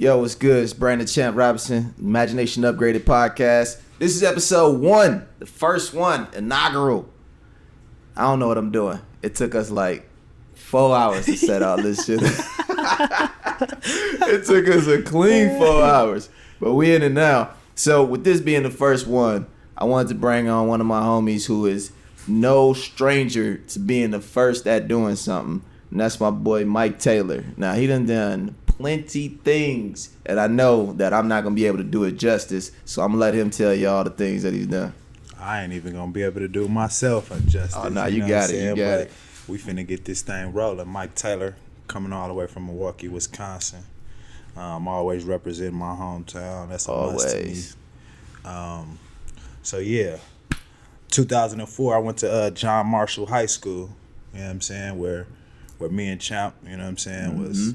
Yo, what's good? It's Brandon Champ Robinson, Imagination Upgraded Podcast. This is episode 1, the first one, inaugural. I don't know what I'm doing. It took us like 4 hours to set all this shit. It took us a clean 4 hours, but we in it now. So with this being the first one, I wanted to bring on one of my homies who is no stranger to being the first at doing something, and that's my boy Mike Taylor. Now, he done plenty things, and I know that I'm not going to be able to do it justice, so I'm going to let him tell you all the things that he's done. I ain't even going to be able to do myself a justice. Oh, no, you got it. You got it. We finna get this thing rolling. Mike Taylor, coming all the way from Milwaukee, Wisconsin. Always representing my hometown. That's a must to me. So, yeah. 2004, I went to John Marshall High School, you know what I'm saying, where me and Champ, you know what I'm saying, was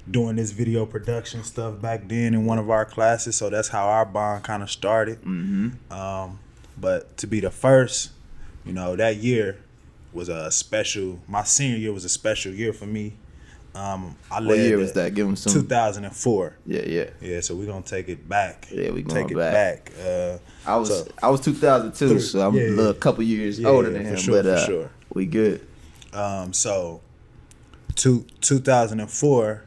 doing this video production stuff back then in one of our classes. So that's how our bond kind of started. But to be the first, you know, that year was a special, my senior year was a special year for me. What year was that? Give them some. 2004. Yeah, so we're going to take it back. Yeah, we going take back. It back. I was 2002, so I'm a couple years older than him, for sure. We good. So 2004,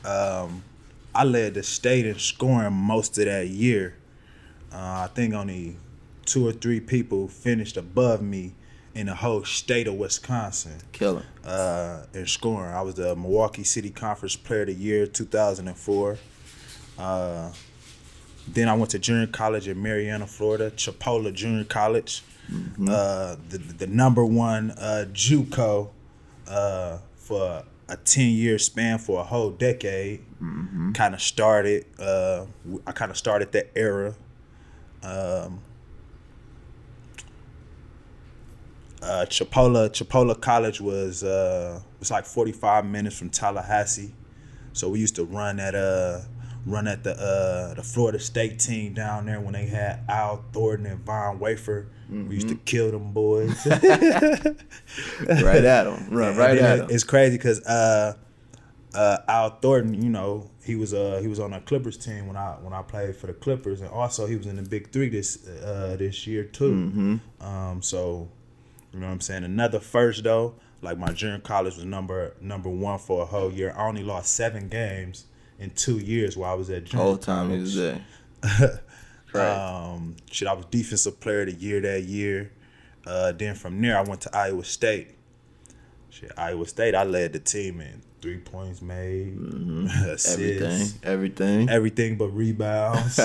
I led the state in scoring most of that year. I think only 2 or 3 people finished above me in the whole state of Wisconsin. Killer. In scoring. I was the Milwaukee City Conference Player of the Year 2004. Then I went to junior college in Marianna, Florida, Chipola Junior College. The number one JUCO for a 10-year span for a whole decade. Kind of started. I kind of started that era. Chipola College was like 45 minutes from Tallahassee, so we used to run at the Florida State team down there when they had Al Thornton and Von Wafer. We used to kill them boys. Right at them, right at them. It's crazy because Al Thornton, you know, he was on our Clippers team when I played for the Clippers, and also he was in the Big Three this year too. So. You know what I'm saying? Another first though, like my junior college was number one for a whole year. I only lost 7 games in 2 years while I was at junior whole time he was there. Right. I was defensive player of the year that year. Then from there I went to Iowa State. Iowa State, I led the team in 3 points made, assists, everything but rebounds.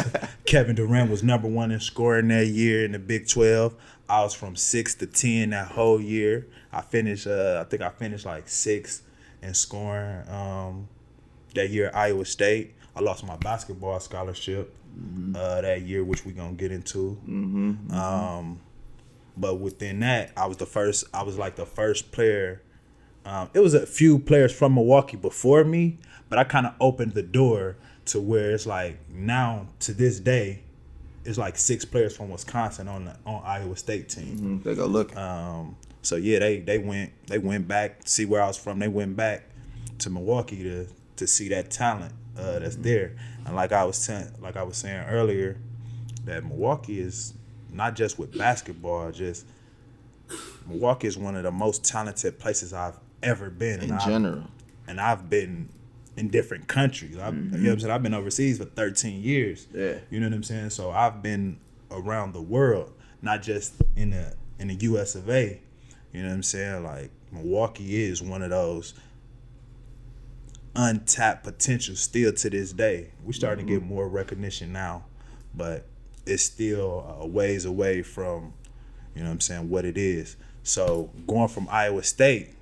Kevin Durant was number 1 in scoring that year in the Big 12. I was from 6 to 10 that whole year. I finished like 6th in scoring that year at Iowa State. I lost my basketball scholarship that year, which we're gonna get into. But within that, I was like the first player. It was a few players from Milwaukee before me, but I kind of opened the door to where it's like now to this day, it's like 6 players from Wisconsin on Iowa State team. They go look. So yeah, they went back to see where I was from. They went back to Milwaukee to see that talent that's there. And like I was saying earlier, that Milwaukee is not just with basketball. Just Milwaukee is one of the most talented places I've ever been in general. And I've been in different countries. You know what I'm saying? I've been overseas for 13 years. Yeah. You know what I'm saying? So I've been around the world, not just in the US of A. You know what I'm saying? Like Milwaukee is one of those untapped potential still to this day. We're starting to get more recognition now, but it's still a ways away from, you know what I'm saying, what it is. So going from Iowa State,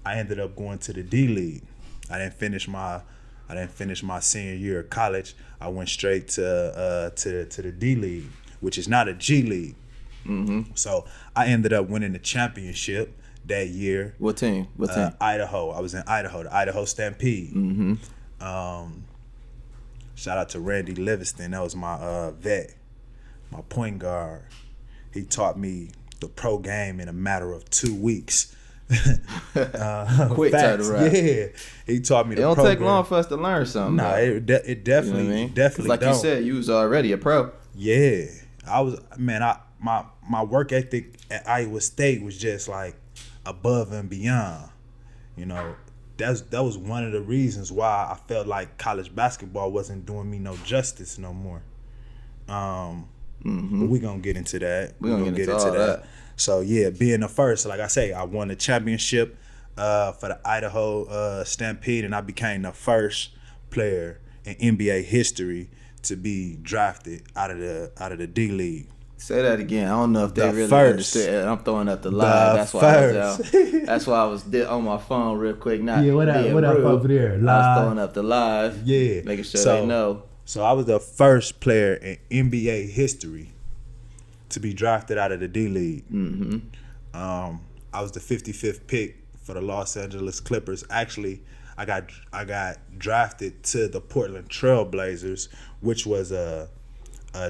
I ended up going to the D League. I didn't finish my senior year of college. I went straight to the D League, which is not a G League. So I ended up winning the championship that year. What team? Idaho. I was in Idaho, the Idaho Stampede. Shout out to Randy Livingston. That was my vet, my point guard. He taught me the pro game in a matter of 2 weeks. Quick facts. turnaround. Yeah, he taught me It the don't program. take long for us to learn something. Nah, though. it definitely, You know what I mean? definitely like don't. you said, you was already a pro. Yeah, I was, man. My work ethic at Iowa State was just like above and beyond. You know, that was one of the reasons why I felt like college basketball wasn't doing me no justice no more. But we gonna get into that. We gonna get into all that. So yeah, being the first, like I say, I won the championship for the Idaho Stampede, and I became the first player in NBA history to be drafted out of the D League. Say that again. I don't know if they The really first. understood. I'm throwing up the live. That's why I was out. That's why I was on my phone real quick. Not Yeah, what up rude. over there? I was Live. throwing up the live. Yeah, making sure they know. So I was the first player in NBA history to be drafted out of the D League. Mm-hmm. I was the 55th pick for the Los Angeles Clippers. Actually, I got drafted to the Portland Trail Blazers, which was a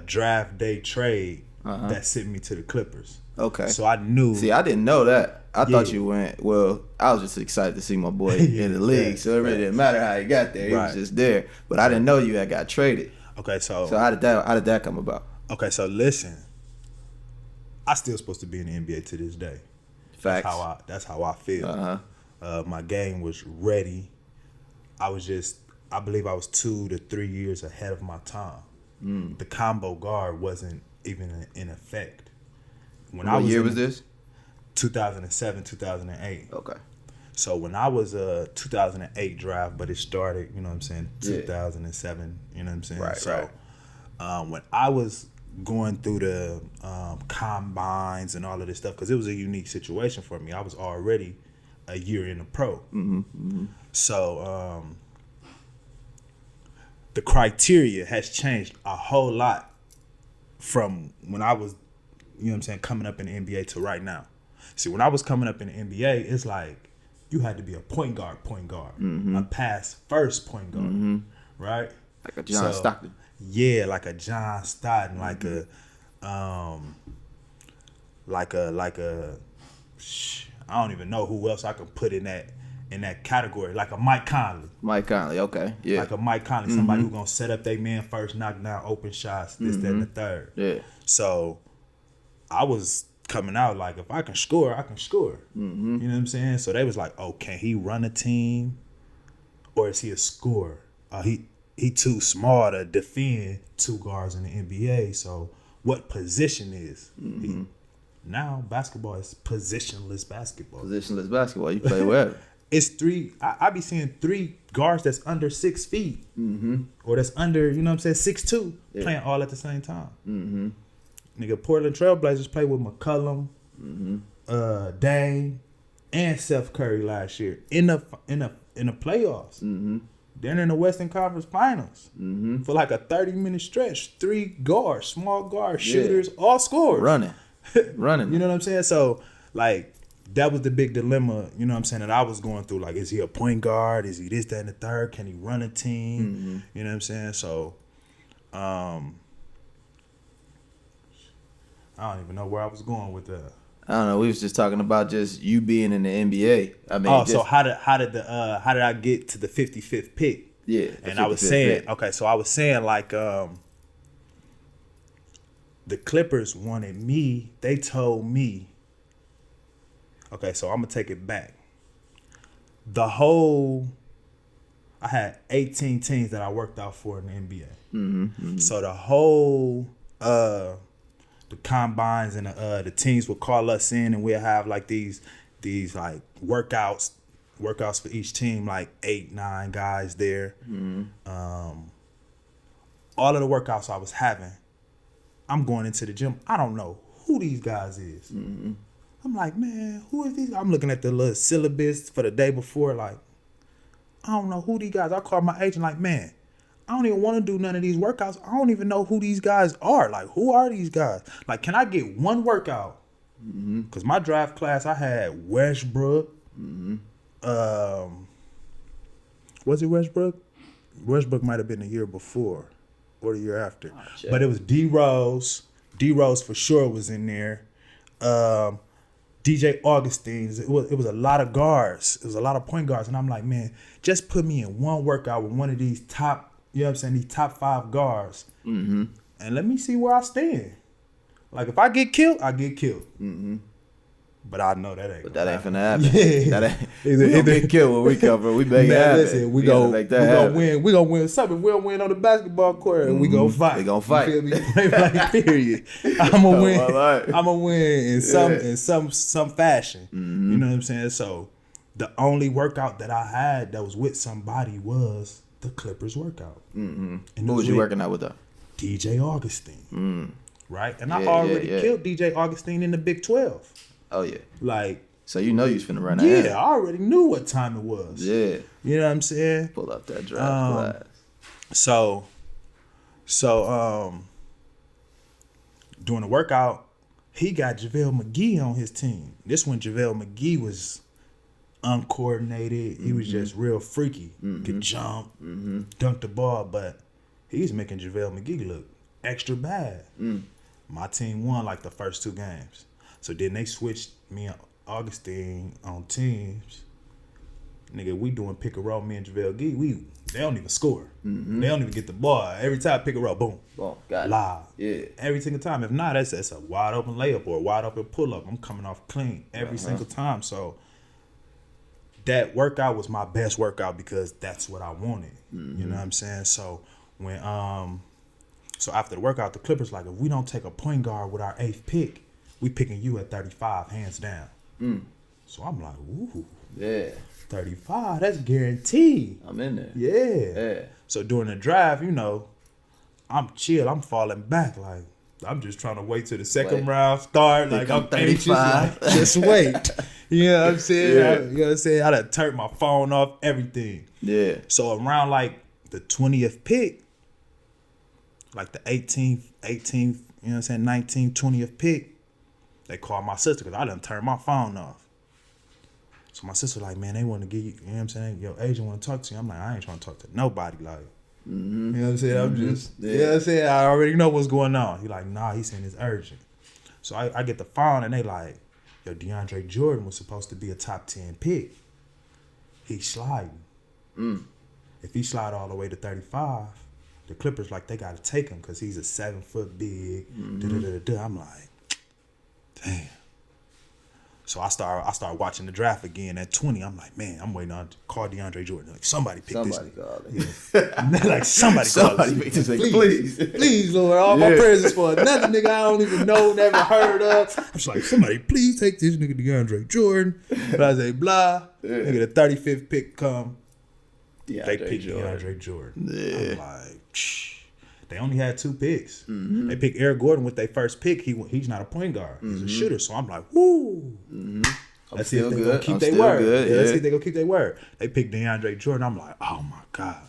draft day trade that sent me to the Clippers. Okay. So I knew. See, I didn't know that. I thought Yeah. you went. Well, I was just excited to see my boy in the league, so it really didn't matter how he got there. He was Right. just there. But I didn't know you had got traded. Okay, so So how did that come about? okay, so listen. I still supposed to be in the NBA to this day. Facts. That's how I feel. Uh-huh. My game was ready. I believe I was 2 to 3 years ahead of my time. The combo guard wasn't even in effect. When What year was this? 2007, 2008. Okay. So when I was a 2008 draft, but it started, you know what I'm saying, Yeah. 2007, you know what I'm saying? Right, so when I was going through the combines and all of this stuff, because it was a unique situation for me. I was already a year in the pro. So the criteria has changed a whole lot from when I was, you know what I'm saying, coming up in the NBA to right now. See, when I was coming up in the NBA, it's like you had to be a point guard, a pass first point guard, right? Like a John Stockton. Yeah, like a John Stockton, like a I don't even know who else I could put in that category, like a Mike Conley. Mike Conley. Okay. Yeah. Like a Mike Conley, somebody who's gonna set up their man first, knock down open shots, this, that, and the third. Yeah. So I was coming out like, if I can score, I can score. You know what I'm saying? So they was like, oh, can he run a team, or is he a scorer? He too small to defend two guards in the NBA. So what position is he? Now basketball is positionless basketball. Positionless basketball. You play wherever. It's three. I be seeing 3 guards that's under 6 feet, or that's under, you know what I'm saying, 6'2", playing all at the same time. Nigga, Portland Trailblazers played with McCollum, Dame, and Seth Curry last year in the playoffs. Then in the Western Conference Finals for like a 30-minute stretch. 3 guards, small guards, shooters, all scorers. Running. You know what I'm saying? So, like, that was the big dilemma, you know what I'm saying, that I was going through. Like, is he a point guard? Is he this, that, and the third? Can he run a team? You know what I'm saying? So, I don't even know where I was going with that. I don't know. We was just talking about just you being in the NBA. I mean, So how did I get to the 55th pick? Yeah. And I was saying, pick. okay, so I was saying like the Clippers wanted me. They told me. Okay, so I'm gonna take it back. I had 18 teams that I worked out for in the NBA. So the whole the combines and the teams would call us in, and we'll have like these like workouts for each team, like 8-9 guys there. All of the workouts I was having, I'm going into the gym. I don't know who these guys is. I'm like, man, who is these? I'm looking at the little syllabus for the day before, like, I don't know who these guys. I called my agent, like, man, I don't even want to do none of these workouts. I don't even know who these guys are. Like, who are these guys? Like, can I get one workout? Because my draft class, I had Westbrook. Was it Westbrook? Westbrook might have been the year before or the year after. But it was D-Rose. D-Rose for sure was in there. DJ Augustine's. It was a lot of guards. It was a lot of point guards. And I'm like, man, just put me in one workout with one of these top, you know what I'm saying, these top 5 guards. Mm-hmm. And let me see where I stand. Like, if I get killed, I get killed. Mm-hmm. But I know that ain't. But that ain't finna happen. Yeah. That ain't. We gonna get killed when we come from. We make it happen. Listen, we gonna win. We gonna win something. We gonna win on the basketball court, and we gonna fight. We gonna fight. You feel me? Like, period. I'm gonna win. I'm gonna win in some fashion. Mm-hmm. You know what I'm saying? So the only workout that I had that was with somebody was the Clippers workout. Mm-hmm. And who was you working out with though? DJ Augustine. Mm. Right, and I already killed DJ Augustine in the Big 12. Oh yeah. Like, so you know you was finna run out. Yeah, I already knew what time it was. Yeah. You know what I'm saying? Pull up that draft class. So during the workout, he got JaVale McGee on his team. This when JaVale McGee was uncoordinated. He was just real freaky. Could jump, dunk the ball, but he's making JaVale McGee look extra bad. My team won like the first 2 games. So then they switched me and Augustine on teams. Nigga, we doing pick and roll, me and JaVale McGee. They don't even score. Mm-hmm. They don't even get the ball. Every time pick and roll, boom. Got it. Live. Yeah. Every single time. If not, that's a wide open layup or a wide open pull up. I'm coming off clean every single time. So that workout was my best workout because that's what I wanted. Mm-hmm. You know what I'm saying? So when so after the workout, the Clippers like, if we don't take a point guard with our 8th pick, we picking you at 35, hands down. So I'm like, ooh. Yeah. 35, that's guaranteed. I'm in there. Yeah. So during the drive, you know, I'm chill. I'm falling back. Like, I'm just trying to wait till the second round start. Like, I'm 35. Like, just wait. You know what I'm saying? Yeah. You know what I'm saying? I done turned my phone off, everything. Yeah. So around like the 20th pick, like the 18th, you know what I'm saying, 19th, 20th pick, they called my sister because I done turned my phone off. So my sister like, man, they want to give you, you know what I'm saying, your agent want to talk to you. I'm like, I ain't trying to talk to nobody. Like, you know what I'm saying? I'm just, you know what I'm saying? I already know what's going on. He like, nah, he's saying it's urgent. So I get the phone and they like, yo, DeAndre Jordan was supposed to be a top 10 pick. He's sliding. If he slide all the way to 35, the Clippers like they got to take him because he's a 7-foot big. I'm like, damn. So I start watching the draft again at 20. I'm like, man, I'm waiting on to call DeAndre Jordan. Like, somebody pick this. Somebody call him. Yeah. Like, somebody pick this. Please, Lord. All my prayers is for another nigga I don't even know, never heard of. I'm just like, somebody please take this nigga DeAndre Jordan. Blah, blah. Nigga, the 35th pick come. They pick DeAndre Jordan. Yeah. I'm like, shh. They only had 2 picks. Mm-hmm. They picked Eric Gordon with their first pick. He's not a point guard. He's a shooter. So I'm like, woo. Let's see if they're going to keep their word. Let's see if they're going to keep their word. They picked DeAndre Jordan. I'm like, oh, my God.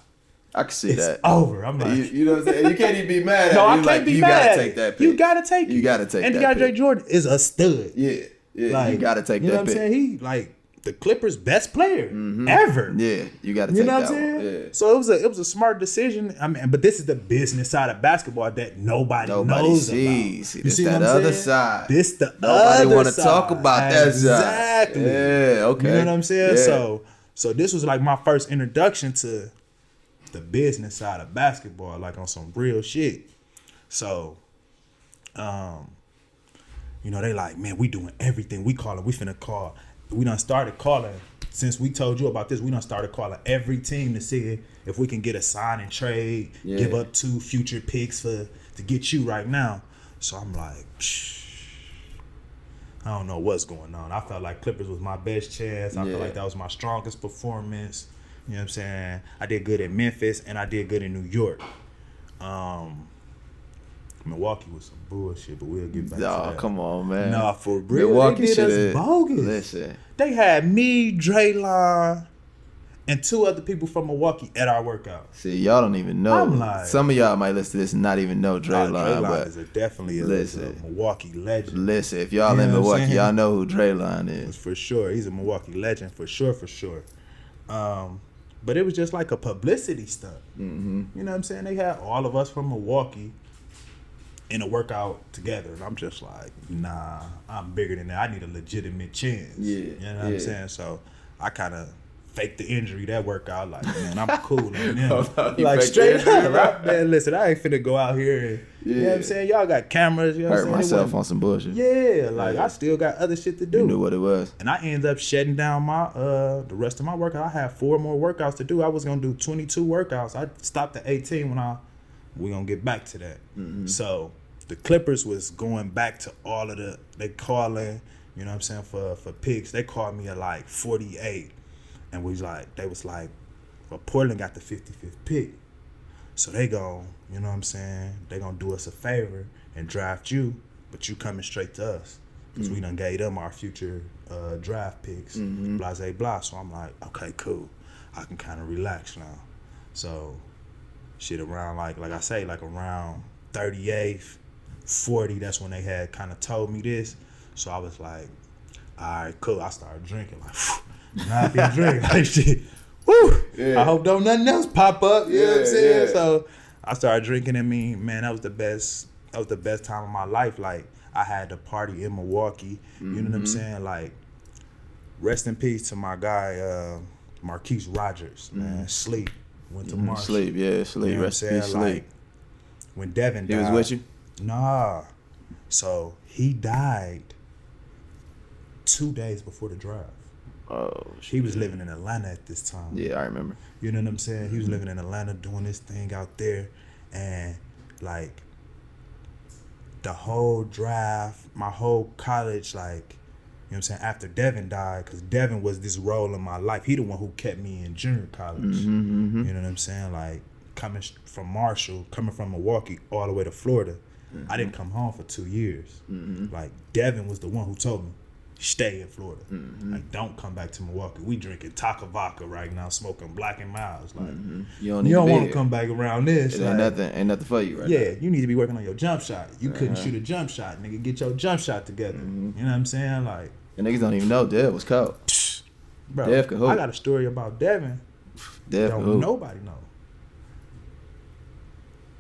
I can see it's that. Over. I'm like, you know what I'm saying? You can't even be mad at it. No, I can't be mad. You got to take that pick. You got to take it. You got to take and that DeAndre Jordan is a stud. Yeah. Like, you got to take that pick. You know what I'm saying? He, like, the Clippers' best player ever. Yeah, you got to take that one. You know what I'm saying? Yeah. So it was a smart decision. I mean, but this is the business side of basketball that nobody knows sees. About. You see that what I'm other saying? Side. This the nobody other want to talk about that side. Exactly. Yeah. Okay. You know what I'm saying? Yeah. So this was like my first introduction to the business side of basketball, like on some real shit. So, you know, they like, man, we doing everything. We finna call. We done started calling, since we told you about this, we done started calling every team to see if we can get a sign and trade, give up 2 future picks to get you right now. So I'm like, I don't know what's going on. I felt like Clippers was my best chance. I felt like that was my strongest performance. You know what I'm saying? I did good in Memphis and I did good in New York. Milwaukee was some bullshit, but we'll get back to that. Come on, man. Nah, for real. Milwaukee they did us bogus. Listen. They had me, Draylon, and 2 other people from Milwaukee at our workout. See, y'all don't even know. I'm like, some of y'all might listen to this and not even know Draylon. Draylon is definitely a Milwaukee legend. Listen, if y'all in Milwaukee, y'all know who Draylon is. For sure. He's a Milwaukee legend, for sure. But it was just like a publicity stunt. You know what I'm saying? They had all of us from Milwaukee in a workout together, and I'm just like, nah, I'm bigger than that. I need a legitimate chance. Yeah, You know what I'm saying? So I kind of faked the injury that workout. Like, man, I'm cool on them. Like, straight up, man, listen, I ain't finna go out here and, you know what I'm saying? Y'all got cameras, you know what I'm saying? Hurt myself on some bullshit. Yeah, like, I still got other shit to do. You knew what it was. And I ended up shutting down my the rest of my workout. I had 4 more workouts to do. I was gonna do 22 workouts. I stopped at 18 when we gonna get back to that. Mm-hmm. So the Clippers was going back to all of they calling, you know what I'm saying, for picks. They called me at like 48. And they was like, well, Portland got the 55th pick. So they gon', you know what I'm saying, they gonna do us a favor and draft you, but you coming straight to us. Because we done gave them our future draft picks, blah, blah, blah. So I'm like, okay, cool. I can kind of relax now. So shit around, like I say, like around 38th, 40, that's when they had kind of told me this. So I was like, all right, cool. I started drinking, like, now I can drink, like shit. Woo! Yeah. I hope don't nothing else pop up. You know what I'm saying? Yeah. So I started drinking, and man, that was the best time of my life. Like, I had the party in Milwaukee. You know what I'm saying? Like, rest in peace to my guy, Marquise Rogers, man. Sleep. Went to Marshall. Sleep, yeah, sleep. You know rest in peace, Sleep. Like, when Devin died. He was with you? Nah. So he died 2 days before the draft. Oh, shit. He was living in Atlanta at this time. Yeah, I remember. You know what I'm saying? He was living in Atlanta doing this thing out there. And, like, the whole draft, my whole college, like, you know what I'm saying, after Devin died, because Devin was this role in my life. He the one who kept me in junior college. You know what I'm saying? Like, coming from Marshall, coming from Milwaukee, all the way to Florida, I didn't come home for 2 years. Like, Devin was the one who told me, stay in Florida. Like, don't come back to Milwaukee. We drinking Taka vodka right now, smoking Black and Miles. Like, you don't want to come back around this. It ain't nothing for you right now. Yeah, you need to be working on your jump shot. You couldn't shoot a jump shot, nigga. Get your jump shot together. You know what I'm saying? Like, and niggas don't even know Dev was cold. Bro, Dev could hoop. I got a story about Devin. Dev could hoop. Nobody know.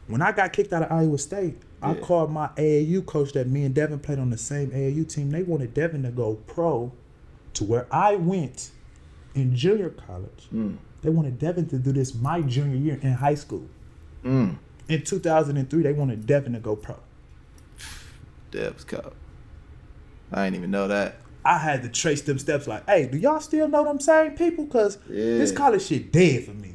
When I got kicked out of Iowa State, I called my AAU coach that me and Devin played on the same AAU team. They wanted Devin to go pro to where I went in junior college. They wanted Devin to do this my junior year in high school. In 2003, they wanted Devin to go pro. Dev was cold. I didn't even know that. I had to trace them steps like, hey, do y'all still know them same people? Because this college shit dead for me.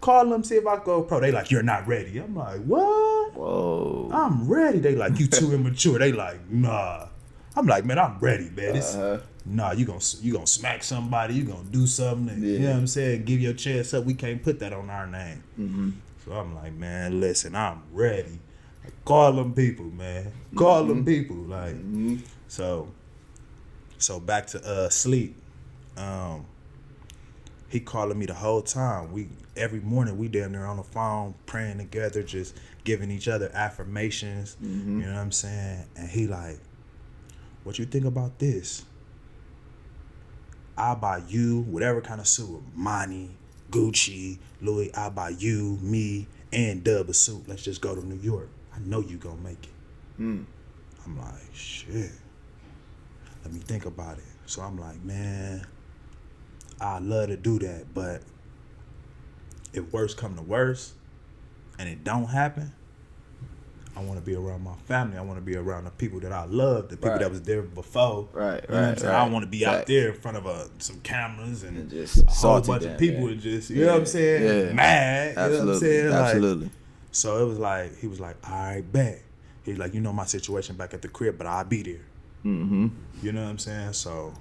Call them, see if I go pro. They like, you're not ready. I'm like, what? Whoa. I'm ready. They like, you too immature. They like, nah. I'm like, man, I'm ready, man. Nah, you gonna smack somebody. You gonna do something. You know what I'm saying? Give your chance up. We can't put that on our name. So I'm like, man, listen, I'm ready. Call them people, man. Call them people. Like, so back to Sleep. He calling me the whole time. Every morning we down there on the phone praying together, just giving each other affirmations. You know what I'm saying? And he like, what you think about this? I'll buy you whatever kind of suit, Money, Gucci, Louis. I'll buy you, me, and Dub a suit. Let's just go to New York. I know you gonna make it. I'm like, shit. Let me think about it. So I'm like, man, I'd love to do that, but if worse come to worse and it don't happen, I want to be around my family. I want to be around the people that I love, the people that was there before. You know what I'm saying? I don't want to be out there in front of some cameras and just a whole bunch of people and just, you know what I'm saying, mad. Absolutely. You know what I'm saying? Absolutely. Like, so it was like, he was like, all right, bet. He's like, you know my situation back at the crib, but I'll be there. You know what I'm saying? So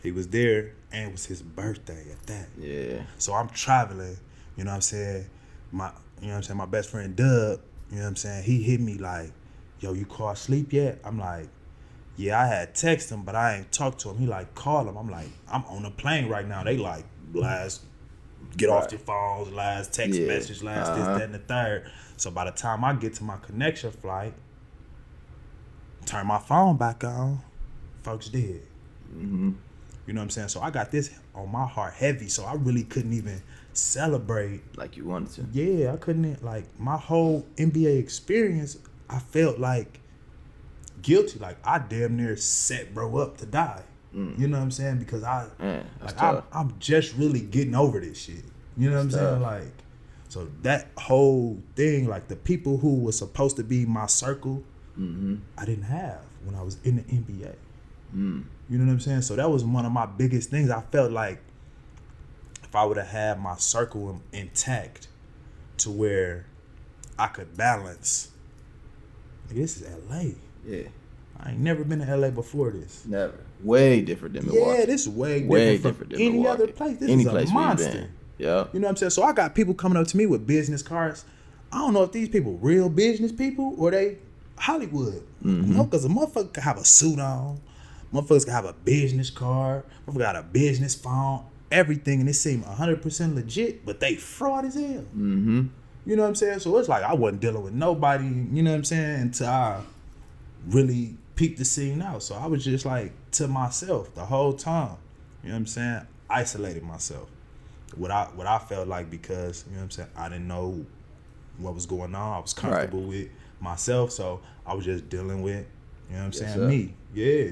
he was there, and it was his birthday at that. Yeah. So I'm traveling, you know what I'm saying? My best friend Dub, you know what I'm saying? He hit me like, yo, you called Sleep yet? I'm like, yeah, I had texted him, but I ain't talked to him. He like, call him. I'm like, I'm on a plane right now. They like, last, get off your phones, last text message, last this, that, and the third. So by the time I get to my connection flight, turn my phone back on, folks dead. You know what I'm saying? So I got this on my heart heavy, so I really couldn't even celebrate like you wanted to. Yeah, I couldn't, like, my whole NBA experience, I felt like guilty. Like, I damn near set bro up to die. You know what I'm saying? Because I'm just really getting over this shit. You know what I'm saying? Like, so that whole thing, like, the people who were supposed to be my circle, I didn't have when I was in the NBA. You know what I'm saying? So that was one of my biggest things. I felt like if I would have had my circle intact to where I could balance. Like, this is LA. Yeah. I ain't never been to LA before this. Never. Way different than Milwaukee. Yeah, this is way different from any Milwaukee. other place. This Any is place a monster. Yeah. You know what I'm saying? So I got people coming up to me with business cards. I don't know if these people real business people or they Hollywood. No, because a motherfucker can have a suit on. Motherfuckers can have a business card. Motherfucker got a business phone. Everything, and it seemed 100% legit, but they fraud as hell. You know what I'm saying? So it's like I wasn't dealing with nobody, you know what I'm saying, until I really peeped the scene out. So I was just like to myself the whole time. You know what I'm saying? Isolated myself. What I felt like, because, you know what I'm saying, I didn't know what was going on. I was comfortable with myself, so I was just dealing with, you know what I'm saying, me. Yeah.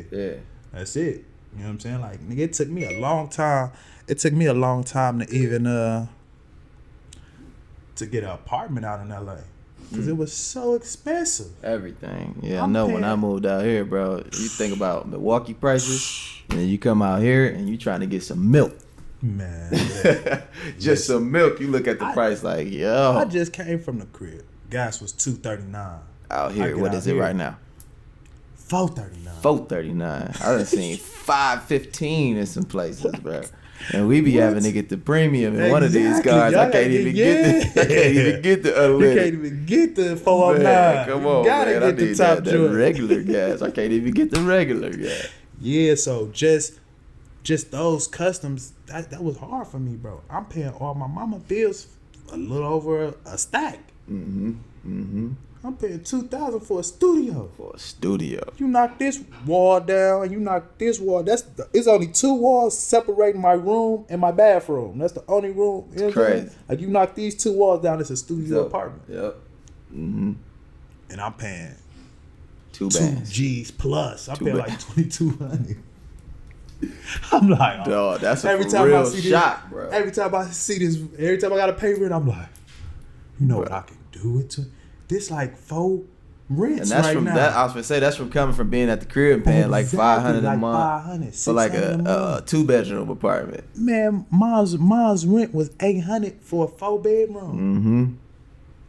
That's it. You know what I'm saying? Like, nigga, it took me a long time. It took me a long time to even to get an apartment out in LA. Because it was so expensive. Everything. Yeah, I know when I moved out here, bro, you think about Milwaukee prices, and then you come out here and you trying to get some milk. Man. Just some milk, you look at the price like, yo. I just came from the crib. Gas was $2.39. Out here, what is it right now? $4.39. $4.39. I done seen $5.15 in some places, bro. And we be having to get the premium in one of these cars. I can't even get the unlimited. You can't even get the 409. Man, come on, man. I need that regular gas. I can't even get the regular gas. Yeah, so just those customs, that was hard for me, bro. I'm paying all my mama bills a little over a stack. I'm paying $2,000 for a studio. You knock this wall down, you knock this wall. It's only 2 walls separating my room and my bathroom. That's the only room. You know what I'm saying? Like, you knock these 2 walls down, it's a studio apartment. Yep. And I'm paying 2 bands. 2 G's plus. I'm paying like $2,200. I'm like, dog, that's a real shock, bro. Every time I see this, every time I got to pay rent, I'm like, you know what I can do it to? This like 4 rents, and that's right from now. That I was gonna say that's from coming from being at the crib and paying like $500 a month for like a 2-bedroom apartment. Man, mom's rent was $800 for a 4-bedroom.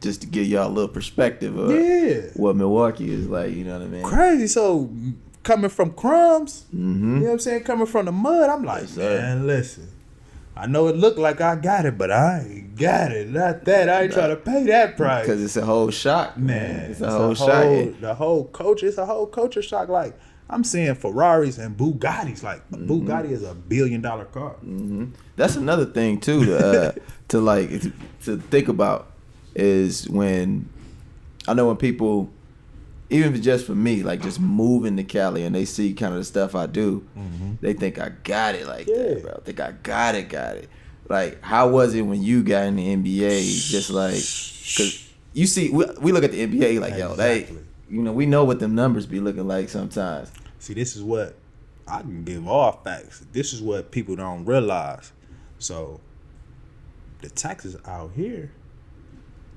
Just to give y'all a little perspective of what Milwaukee is like. You know what I mean? Crazy. So coming from crumbs, you know what I'm saying? Coming from the mud, I'm like, man, listen. I know it looked like I got it, but I ain't got it. Not that. I ain't trying to pay that price. Because it's a whole shock, man. It's a whole shock. The whole culture, it's a whole culture shock. Like, I'm seeing Ferraris and Bugattis. Like, a Bugatti is $1 billion car. That's another thing, too, to think about is when, I know when people, even just for me, like just moving to Cali and they see kind of the stuff I do, they think I got it like that, bro. Think I got it. Like, how was it when you got in the NBA? Just like, because you see, we look at the NBA like, yo, they, you know, we know what them numbers be looking like sometimes. See, this is what, I can give all facts. This is what people don't realize. So, the taxes out here.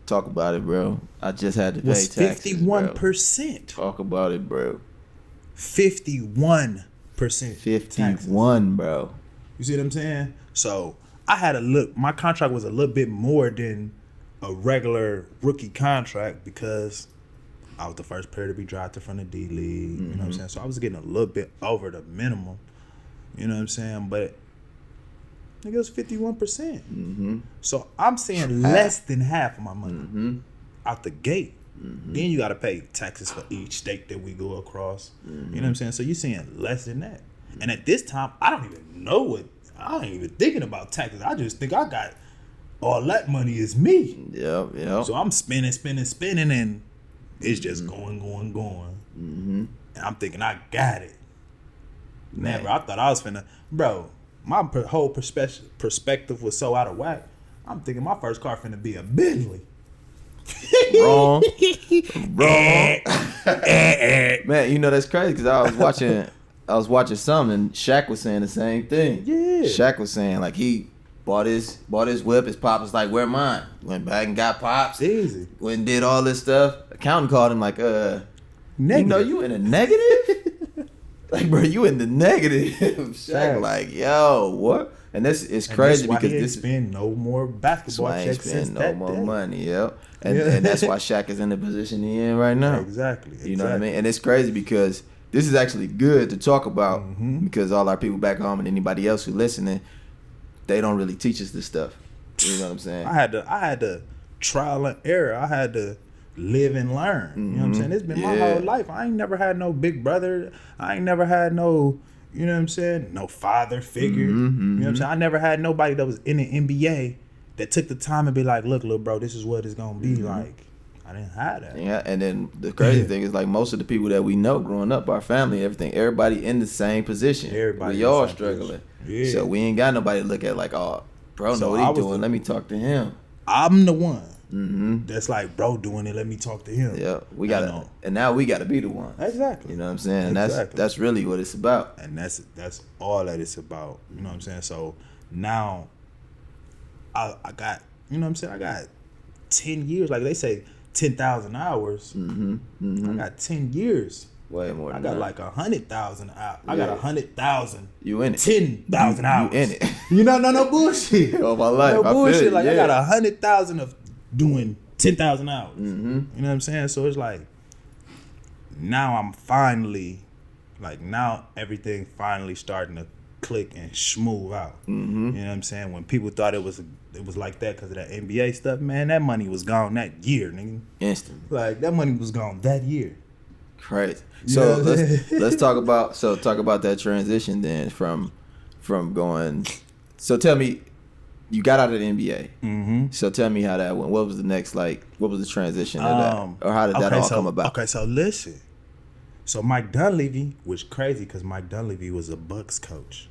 Talk about it, bro. I just had to pay taxes. 51%. Talk about it, bro. 51%. 51, bro. You see what I'm saying? So I had a look. My contract was a little bit more than a regular rookie contract because I was the first player to be drafted from the D League. You know what I'm saying? So I was getting a little bit over the minimum. You know what I'm saying? But it was 51%. So I'm seeing less than half of my money out the gate. Then you got to pay taxes for each state that we go across. You know what I'm saying? So you're seeing less than that. And at this time, I don't even know I ain't even thinking about taxes. I just think I got all that money is me. Yep. So I'm spending, and it's just going. And I'm thinking I got it. Man, bro, I thought I was finna, bro. My whole perspective was so out of whack. I'm thinking my first car finna be a Bentley. Wrong. Man, you know that's crazy because I was watching something and Shaq was saying the same thing. Yeah. Shaq was saying like he bought his whip. His pop was like, "Where mine?" Went back and got pops. Easy. Went and did all this stuff. Accountant called him like, Negative. You know you in a negative? Like, bro, you in the negative. Shaq like, yo, what? And it's crazy because this spend no more basketball why I ain't checks since spend no that more day. money, yep. And that's why Shaq is in the position he in right now. Exactly. You know what I mean? And it's crazy because this is actually good to talk about because all our people back home and anybody else who listening, they don't really teach us this stuff. You know what I'm saying? I had to trial and error. I had to live and learn. You know what I'm saying? It's been my whole life. I ain't never had no big brother. I ain't never had no, you know what I'm saying, no father figure. You know what I'm saying? I never had nobody that was in the NBA that took the time and be like, look, little bro, this is what it's gonna be like. I didn't have that. Yeah, and then the crazy thing is like most of the people that we know growing up, our family, everything, everybody in the same position. Everybody we all struggling. Yeah. So we ain't got nobody to look at like, oh, bro, So know what I he was doing. Let me talk to him. I'm the one that's like, bro, doing it. Let me talk to him. Yeah, we gotta, and now we gotta be the one. Exactly. You know what I'm saying? And Exactly. that's really what it's about. And that's all that it's about. You know what I'm saying? So now I got, you know what I'm saying? I got 10 years. Like they say 10,000 hours. I got 10 years. Way more. I Than got that. like 100,000 hours. I got 100,000. You in it? 10,000 hours. You in it? You know, no bullshit. All my life. No I feel bullshit. it, Like yeah. I got 100,000 of doing 10,000 hours. You know what I'm saying? So it's like now I'm finally, like now everything finally starting to click and smooth out. You know what I'm saying? When people thought it was like that because of that NBA stuff, man, that money was gone that year, nigga. Instantly. Like that money was gone that year. Crazy. You So know what I'm let's talk about that transition then from going. So tell me, you got out of the NBA. So tell me how that went. What was the next what was the transition of that, or how did that all come about? Okay, so listen. So Mike Dunleavy was crazy because Mike Dunleavy was a Bucks coach.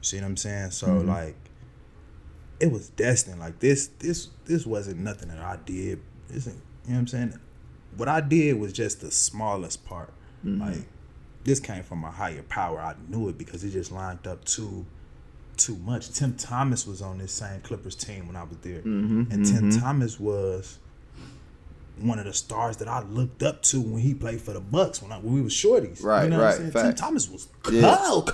See what I'm saying? So like, it was destined. Like this wasn't nothing that I did. You know what I'm saying? What I did was just the smallest part. Like this came from a higher power. I knew it because it just lined up too much. Tim Thomas was on this same Clippers team when I was there, and Tim Thomas was one of the stars that I looked up to when he played for the Bucks when we were shorties. Right, you know right. What I'm saying? Tim Thomas was cold.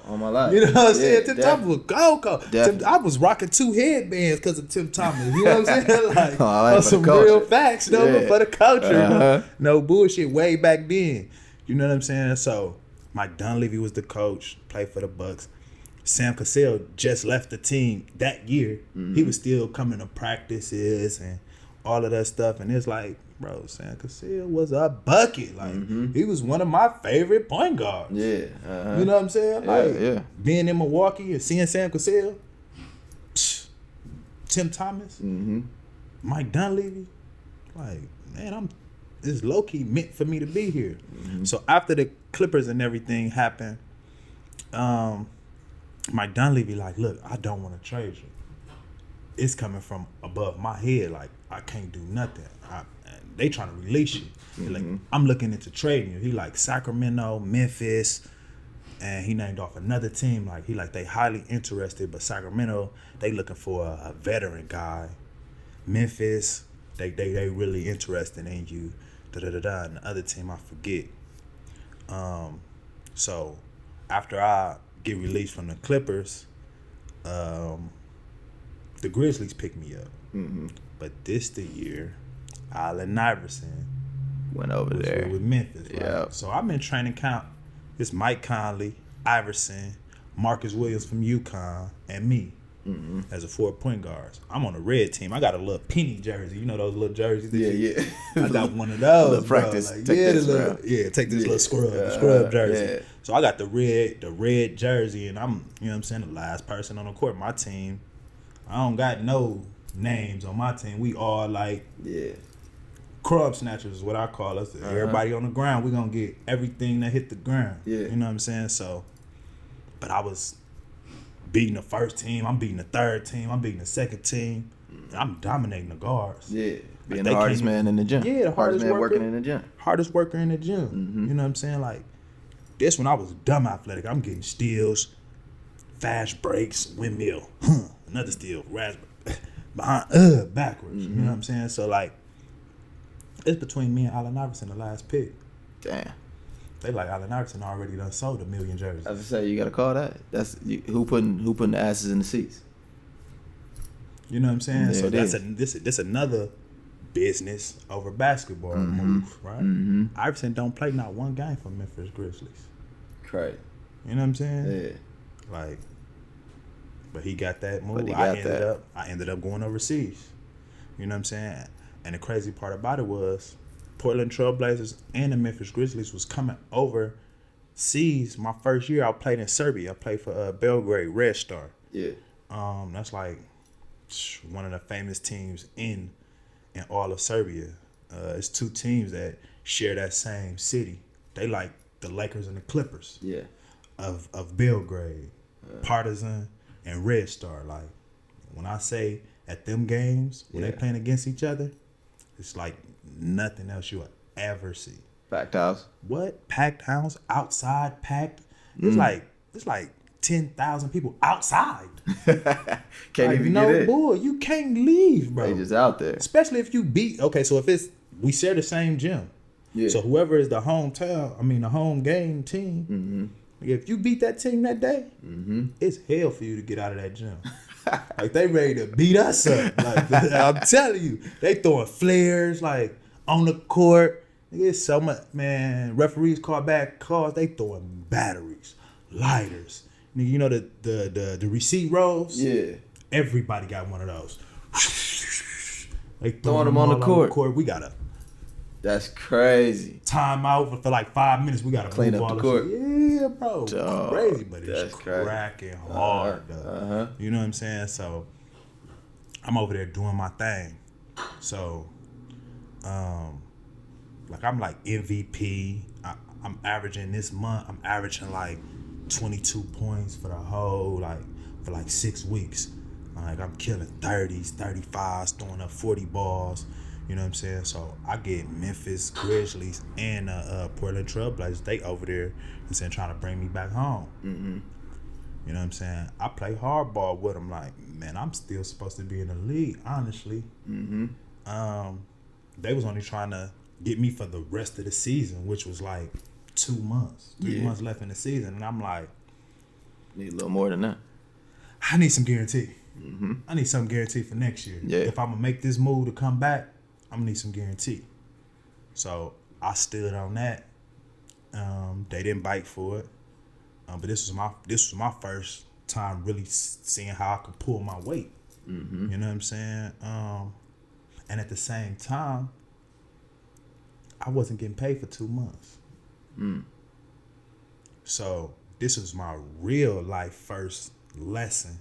On my life. You know what I'm saying? Tim definitely. Thomas was cold. I was rocking 2 headbands because of Tim Thomas. You know what I'm saying? Like, for some the culture. real facts, no, for the culture. Uh-huh. No bullshit way back then. You know what I'm saying? So Mike Dunleavy was the coach, played for the Bucks. Sam Cassell just left the team that year. He was still coming to practices and all of that stuff. And it's like, bro, Sam Cassell was a bucket. Like, he was one of my favorite point guards. Yeah. You know what I'm saying? Like, yeah. being in Milwaukee and seeing Sam Cassell, Tim Thomas, Mike Dunleavy, like, man, it's low-key meant for me to be here. So after the Clippers and everything happened, Mike Dunleavy like, look, I don't want to trade you. It's coming from above my head. Like, I can't do nothing. They trying to release you. Like, I'm looking into trading you. He like Sacramento, Memphis, and he named off another team. Like, they highly interested, but Sacramento, they looking for a veteran guy. Memphis, they really interested in you. And the other team, I forget. So after I get released from the Clippers, the Grizzlies picked me up. But this the year Allen Iverson Went over was there. with Memphis. Right? Yeah. So I've been training count. It's Mike Conley, Iverson, Marcus Williams from UConn, and me as a 4 point guards. I'm on a red team. I got a little penny jersey. You know those little jerseys? Yeah. I got one of those. Little practice. Bro. Like, Take this take round. this little scrub jersey. Yeah. So I got the red jersey, and I'm, you know what I'm saying, the last person on the court. My team, I don't got no names on my team. We all like crumb snatchers is what I call us. Everybody on the ground, we gonna get everything that hit the ground. Yeah. You know what I'm saying? So, but I was beating the first team. I'm beating the third team. I'm beating the second team. I'm dominating the guards. Yeah. Being the hardest man in the gym. Yeah, the hardest man worker, working in the gym. Hardest worker in the gym. You know what I'm saying? Like, this when I was dumb athletic. I'm getting steals, fast breaks, windmill, another steal, raspberry, behind, backwards. You know what I'm saying? So, like, it's between me and Allen Iverson, the last pick. Damn. They like Allen Iverson already done sold 1 million jerseys. As I say, you got to call that. That's who putting the asses in the seats. You know what I'm saying? Yeah, So it that's another business over basketball move, right? Iverson don't play not one game for Memphis Grizzlies. Correct. You know what I'm saying? Yeah. Like, but he got that move. I ended up going overseas. You know what I'm saying? And the crazy part about it was Portland Trailblazers and the Memphis Grizzlies was coming overseas. My first year, I played in Serbia. I played for Belgrade Red Star. Yeah. That's like one of the famous teams in all of Serbia. It's two teams that share that same city. They like the Lakers and the Clippers. Yeah. Of Belgrade, Partizan, and Red Star. Like, when I say at them games, when they playing against each other, it's like nothing else you'll ever see. Packed house. What? Packed house, outside packed. It's like 10,000 people outside. Can't like, even no get in. Bull, you can't leave, bro. They just out there. Especially if you beat. Okay, so if we share the same gym. Yeah. So whoever is the the home game team. If you beat that team that day, it's hell for you to get out of that gym. Like, they ready to beat us up. Like, I'm telling you, they throwing flares like on the court. It's so much, man. Referees call back calls. They throwing batteries, lighters. You know the receipt rolls. Yeah. Everybody got one of those. They Throwing them on the court. We gotta. That's crazy. Time out for like 5 minutes. We gotta clean up the court. Yeah, bro. Dog, crazy, but it's crazy. cracking hard, though. You know what I'm saying? So I'm over there doing my thing. So, like, I'm like MVP. I'm averaging this month. I'm averaging like 22 points for the whole for 6 weeks. Like, I'm killing 30s, 35s, throwing up 40 balls. You know what I'm saying? So I get Memphis Grizzlies and Portland Trailblazers. They over there and saying trying to bring me back home. You know what I'm saying? I play hardball with them. Like, man, I'm still supposed to be in the league, honestly. They was only trying to get me for the rest of the season, which was like 2 months, 3 months left in the season, and I'm like, need a little more than that. I need some guarantee. I need some guarantee for next year. Yeah. If I'm gonna make this move to come back, I'm gonna need some guarantee. So I stood on that. They didn't bite for it, but this was my first time really seeing how I could pull my weight. You know what I'm saying? And at the same time, I wasn't getting paid for 2 months. So this was my real life first lesson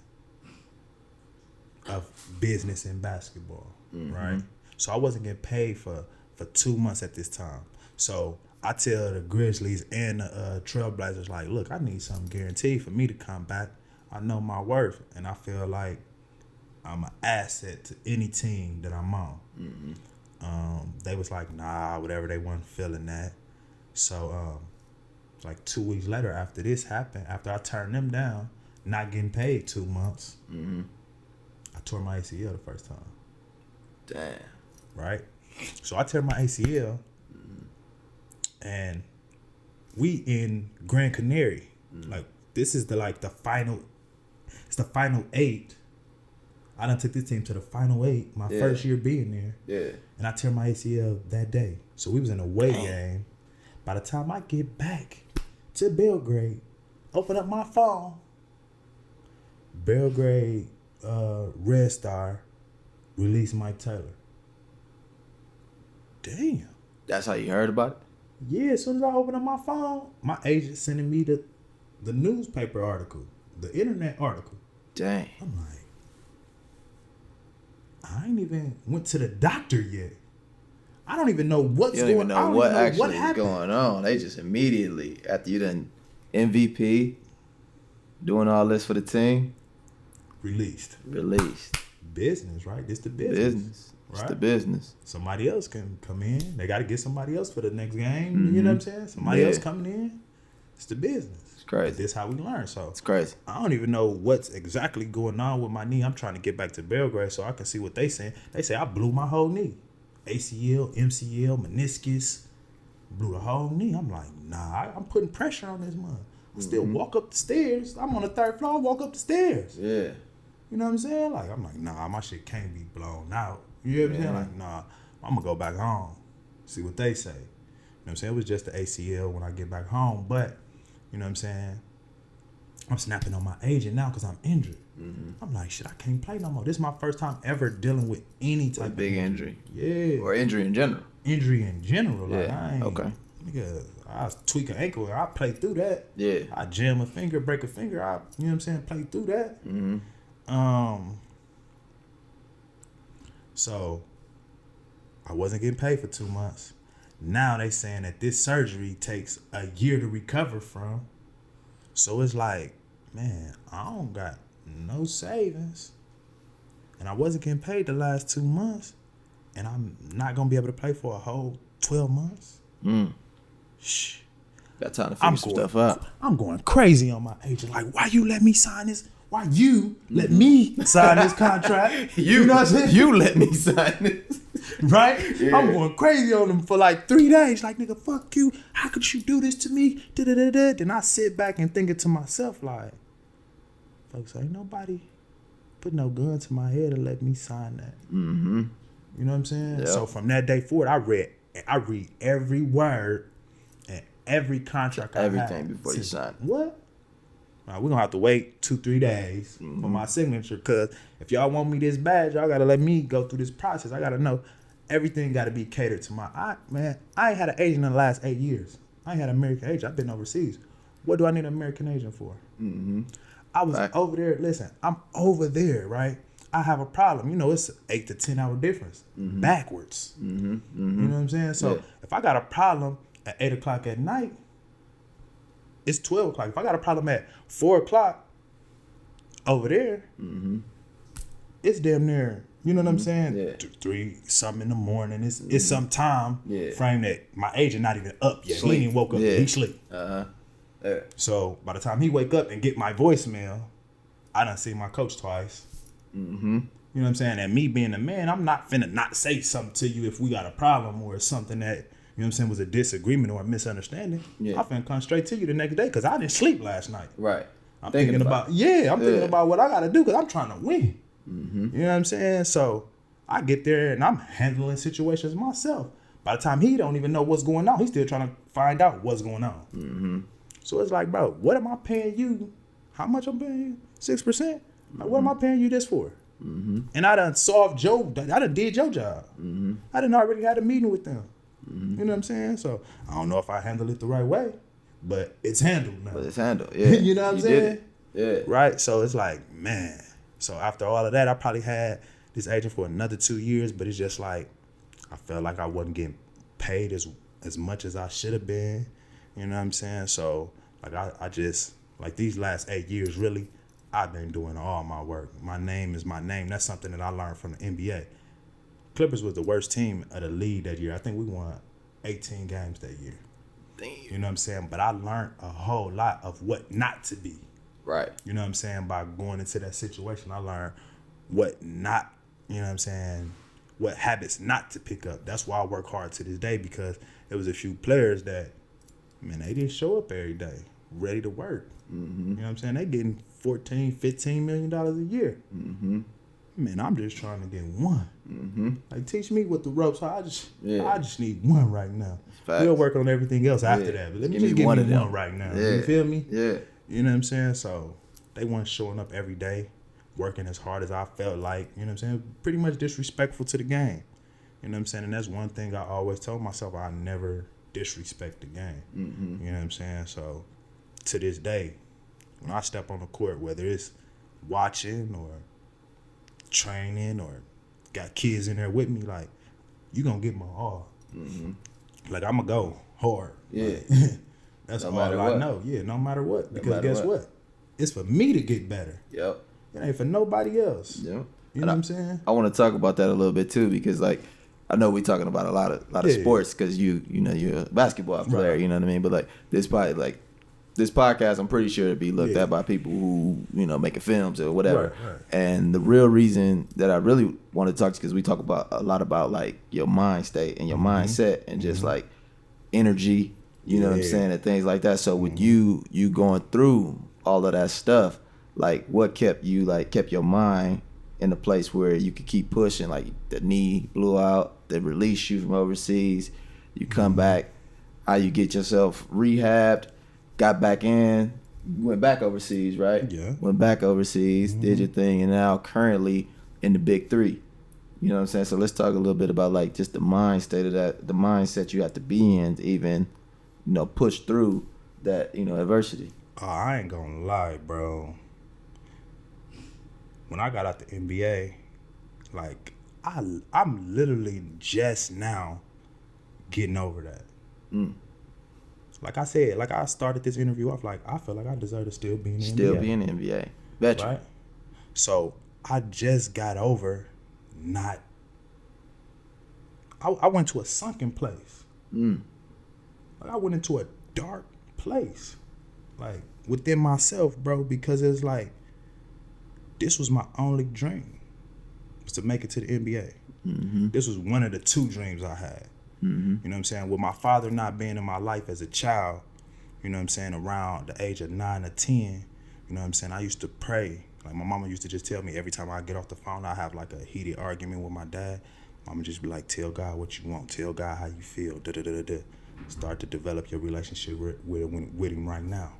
of business in basketball, right? So I wasn't getting paid for 2 months at this time. So I tell the Grizzlies and the Trailblazers, like, look, I need something guaranteed for me to come back. I know my worth, and I feel like I'm an asset to any team that I'm on. They was like, nah, whatever. They weren't feeling that. So like 2 weeks later, after this happened, after I turned them down, not getting paid 2 months, I tore my ACL the first time. Damn. Right? So I tear my ACL, and we in Grand Canary. Like, this is the final. It's the final 8. I done took this team to the final 8 my first year being there. Yeah. And I tear my ACL that day. So we was in a away game. By the time I get back to Belgrade, open up my phone, Belgrade Red Star released Mike Taylor. Damn. That's how you heard about it? Yeah, as soon as I open up my phone, my agent sending me the newspaper article, the internet article. Dang. I'm like, I ain't even went to the doctor yet. I don't even know what's going on. You don't even know what actually is happened. going on. They just immediately, after you done MVP, doing all this for the team. released. Business, right? This the business. Right? It's the business. Somebody else can come in. They got to get somebody else for the next game. You know what I'm saying? Somebody else coming in. It's the business. It's crazy. But this how we learn. So it's crazy. I don't even know what's exactly going on with my knee. I'm trying to get back to Belgrade so I can see what they saying. They say I blew my whole knee. ACL, MCL, meniscus. Blew the whole knee. I'm like, nah, I'm putting pressure on this month. I still walk up the stairs. I'm on the 3rd floor. I walk up the stairs. Yeah. You know what I'm saying? Like, I'm like, nah, my shit can't be blown out. You know what I'm saying? Like, nah, I'm going to go back home, see what they say. You know what I'm saying? It was just the ACL when I get back home. But, you know what I'm saying? I'm snapping on my agent now because I'm injured. I'm like, shit, I can't play no more. This is my first time ever dealing with any type of big injury. Yeah. Or injury in general. Injury in general. Like, Yeah. I ain't, Okay. Nigga, I tweak an ankle and I play through that. Yeah. I jam a finger, break a finger. You know what I'm saying? Play through that. So I wasn't getting paid for 2 months. Now they saying that this surgery takes a year to recover from. So it's like, man, I don't got no savings. And I wasn't getting paid the last 2 months. And I'm not going to be able to play for a whole 12 months. Shh. Got time to figure some stuff out. I'm going crazy on my agent. Like, why you let me sign this? Why you let me sign this contract? You know what I'm saying? You let me sign this. Right? Yeah. I'm going crazy on them for like 3 days. Like, nigga, fuck you. How could you do this to me? Da-da-da-da. Then I sit back and thinking to myself, like, folks, ain't nobody put no gun to my head to let me sign that. You know what I'm saying? Yep. So from that day forward, I read every word and every contract I had. Everything before you sign. What? We're going to have to wait 2-3 days for my signature, because if y'all want me this bad, y'all got to let me go through this process. I got to know everything got to be catered to I ain't had an agent in the last 8 years. I ain't had an American agent. I've been overseas. What do I need an American agent for? I was over there. Listen, I'm over there, right? I have a problem. You know, it's an 8 to 10 hour difference backwards. You know what I'm saying? So if I got a problem at 8 o'clock at night, it's 12 o'clock. If I got a problem at 4 o'clock over there, it's damn near, you know what I'm saying? Yeah. 3 something in the morning. It's some time frame that my agent not even up yet. He ain't even woke up. He sleep. So by the time he wake up and get my voicemail, I done seen my coach twice. You know what I'm saying? And me being a man, I'm not finna not say something to you if we got a problem or something that, you know what I'm saying, was a disagreement or a misunderstanding. Yeah. I finna come straight to you the next day because I didn't sleep last night. Right. I'm thinking about thinking about what I got to do because I'm trying to win. You know what I'm saying? So I get there and I'm handling situations myself. By the time he don't even know what's going on, he's still trying to find out what's going on. So it's like, bro, what am I paying you? How much I'm paying you? 6%? Like, what am I paying you this for? And I done solved I done did your job. I done already had a meeting with them. You know what I'm saying? So I don't know if I handled it the right way, but it's handled now. But it's handled, yeah. You know what I'm saying? Yeah. Right? So it's like, man. So after all of that, I probably had this agent for another 2 years, but it's just like, I felt like I wasn't getting paid as much as I should have been. You know what I'm saying? So like I just, like these last 8 years, really, I've been doing all my work. My name is my name. That's something that I learned from the NBA. Clippers was the worst team of the league that year. I think we won 18 games that year. Damn. You know what I'm saying? But I learned a whole lot of what not to be. Right. You know what I'm saying? By going into that situation, I learned what not, you know what I'm saying, what habits not to pick up. That's why I work hard to this day, because there was a few players that, man, they didn't show up every day ready to work. You know what I'm saying? They getting $14, $15 million a year. Man, I'm just trying to get one. Like, teach me what the ropes are. I just need one right now. Facts. We'll work on everything else after that. But let me just give me one right now. Yeah. You feel me? Yeah. You know what I'm saying? So they weren't showing up every day, working as hard as I felt like, you know what I'm saying? Pretty much disrespectful to the game. You know what I'm saying? And that's one thing I always told myself, I never disrespect the game. You know what I'm saying? So to this day, when I step on the court, whether it's watching or training or got kids in there with me, like, you gonna get my all. Like, I'm gonna go hard. Yeah. Like, that's No all matter I what. know. Yeah, no matter what. Because matter guess what? It's for me to get better. Yep. It ain't for nobody else. Yeah. You know what I'm saying? I want to talk about that a little bit too, because like I know we're talking about a lot of sports because you know you're a basketball player, Right. you know what I mean. But like this podcast, I'm pretty sure it'd be looked at by people who making films or whatever. Right. And the real reason that I really want to talk to, because we talk about a lot about like your mind state and your mindset and just like energy, you know what I'm saying, and things like that. So with you going through all of that stuff, like what kept your mind in a place where you could keep pushing? Like the knee blew out, they released you from overseas, you come back, how you get yourself rehabbed, got back in, went back overseas, right? Yeah. Went back overseas, did your thing, and now currently in the big three. You know what I'm saying? So let's talk a little bit about like just the mind state of that, the mindset you have to be in to even, push through that, adversity. Oh, I ain't gonna lie, bro. When I got out the NBA, like I'm literally just now getting over that. Like I said, like I started this interview off like I feel like I deserve to still be in the NBA. Still be in the NBA. Bet you. Right? So I just got over not. I went to a sunken place. Like I went into a dark place, like within myself, bro, because it's like this was my only dream, was to make it to the NBA. This was one of the two dreams I had. You know what I'm saying? With my father not being in my life as a child, you know what I'm saying, around the age of 9 or 10, you know what I'm saying, I used to pray. Like my mama used to just tell me every time I get off the phone, I have like a heated argument with my dad. Mama just be like, tell God what you want. Tell God how you feel. Da-da-da-da-da. Start to develop your relationship with him right now.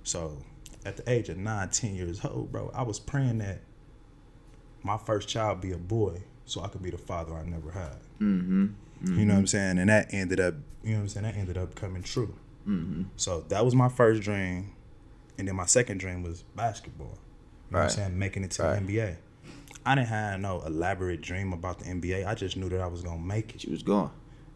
So at the age of 9, 10 years old, bro, I was praying that my first child be a boy so I could be the father I never had. You know what I'm saying? And that ended up, that ended up coming true. So that was my first dream. And then my second dream was basketball. You know what I'm saying? Making it to the NBA. I didn't have no elaborate dream about the NBA. I just knew that I was going to make it. You was going.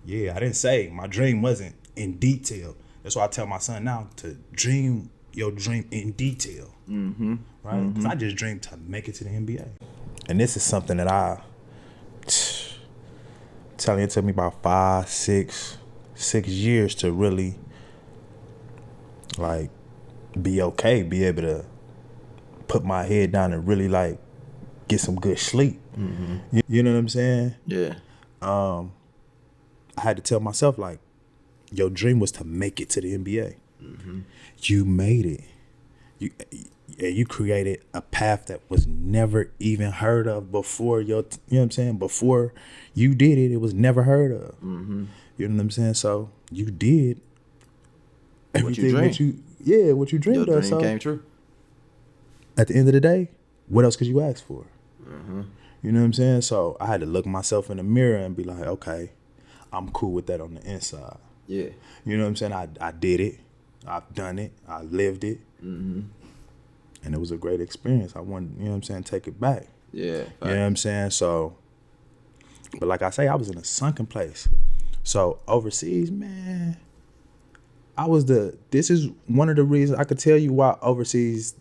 Yeah, I didn't say. My dream wasn't in detail. That's why I tell my son now to dream your dream in detail. Right? Because I just dreamed to make it to the NBA. And this is something that it took me about 5, 6 years to really like be okay, be able to put my head down and really like get some good sleep. You know what I'm saying? Yeah. I had to tell myself like, your dream was to make it to the NBA. You made it. You created a path that was never even heard of before you know what I'm saying? Before you did it, it was never heard of. You know what I'm saying? So you did everything what you dreamed Your of. dream So came true. at the end of the day, what else could you ask for? You know what I'm saying? So I had to look myself in the mirror and be like, okay, I'm cool with that on the inside. Yeah. You know what I'm saying? I did it. I've done it. I lived it. And it was a great experience. I wanted, you know what I'm saying, take it back. Yeah. You know what I'm saying? So, but like I say, I was in a sunken place. So overseas, man, this is one of the reasons I could tell you why overseas